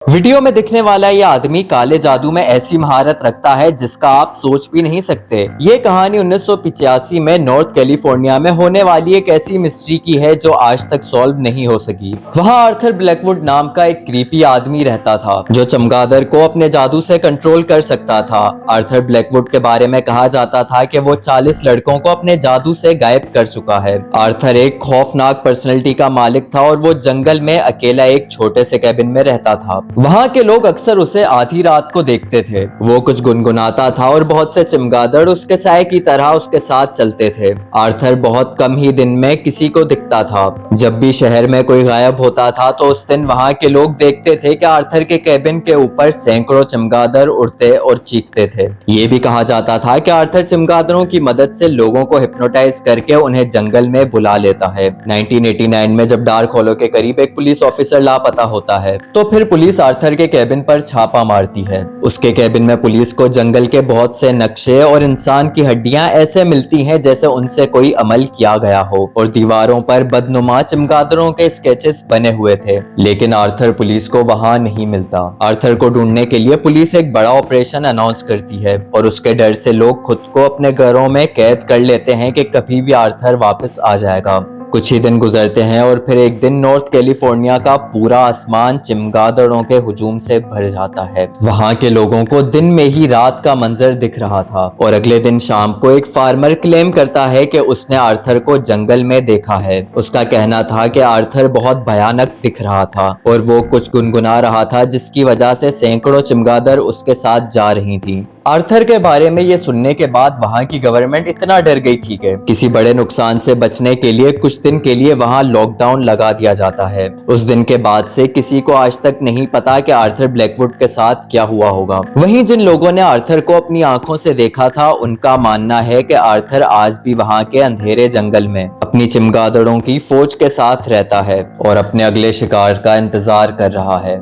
Video में दिखने वाला ये आदमी काले जादू में ऐसी महारत रखता है जिसका आप सोच भी नहीं सकते। ये कहानी 1985 में नॉर्थ कैलिफोर्निया में होने वाली एक ऐसी मिस्ट्री की है जो आज तक सॉल्व नहीं हो सकी। वहाँ आर्थर ब्लैकवुड नाम का एक क्रीपी आदमी रहता था जो चमगादड़ को अपने जादू से कंट्रोल कर सकता था। आर्थर ब्लैकवुड के बारे में कहा जाता था कि वो 40 लड़कों को अपने जादू से गायब कर चुका है। आर्थर एक खौफनाक पर्सनैलिटी का मालिक था और वो जंगल में अकेला एक छोटे से कैबिन में रहता था। वहाँ के लोग अक्सर उसे आधी रात को देखते थे। वो कुछ गुनगुनाता था और बहुत से चमगादड़ उसके साए की तरह उसके साथ चलते थे। आर्थर बहुत कम ही दिन में किसी को दिखता था। जब भी शहर में कोई गायब होता था तो उस दिन वहाँ के लोग देखते थे कि आर्थर के कैबिन के ऊपर सैकड़ों चमगादड़ उड़ते और चीखते थे। ये भी कहा जाता था कि आर्थर चमगादड़ों की मदद से लोगों को हिप्नोटाइज करके उन्हें जंगल में बुला लेता है। 1989 में जब डार्क हॉलो के करीब एक पुलिस ऑफिसर लापता होता है तो फिर पुलिस आर्थर के कैबिन पर छापा मारती है। उसके कैबिन में पुलिस को जंगल के बहुत से नक्शे और इंसान की हड्डियां ऐसे मिलती हैं जैसे उनसे कोई अमल किया गया हो और दीवारों पर बदनुमा चमगादड़ों के स्केचेस बने हुए थे। लेकिन आर्थर पुलिस को वहां नहीं मिलता। आर्थर को ढूंढने के लिए पुलिस एक बड़ा ऑपरेशन अनाउंस करती है और उसके डर से लोग खुद को अपने घरों में कैद कर लेते हैं कि कभी भी आर्थर वापस आ जाएगा। कुछ ही दिन गुजरते हैं और फिर एक दिन नॉर्थ कैलिफोर्निया का पूरा आसमान चमगादड़ों के हुजूम से भर जाता है। वहाँ के लोगों को दिन में ही रात का मंजर दिख रहा था और अगले दिन शाम को एक फार्मर क्लेम करता है कि उसने आर्थर को जंगल में देखा है। उसका कहना था कि आर्थर बहुत भयानक दिख रहा था और वो कुछ गुनगुना रहा था जिसकी वजह से सैकड़ों चमगादड़ उसके साथ जा रही थी। आर्थर के बारे में ये सुनने के बाद वहाँ की गवर्नमेंट इतना डर गई थी कि किसी बड़े नुकसान से बचने के लिए कुछ दिन के लिए वहाँ लॉकडाउन लगा दिया जाता है। उस दिन के बाद से किसी को आज तक नहीं पता कि आर्थर ब्लैकवुड के साथ क्या हुआ होगा। वहीं जिन लोगों ने आर्थर को अपनी आंखों से देखा था उनका मानना है कि आर्थर आज भी वहाँ के अंधेरे जंगल में अपनी चमगादड़ों की फौज के साथ रहता है और अपने अगले शिकार का इंतजार कर रहा है।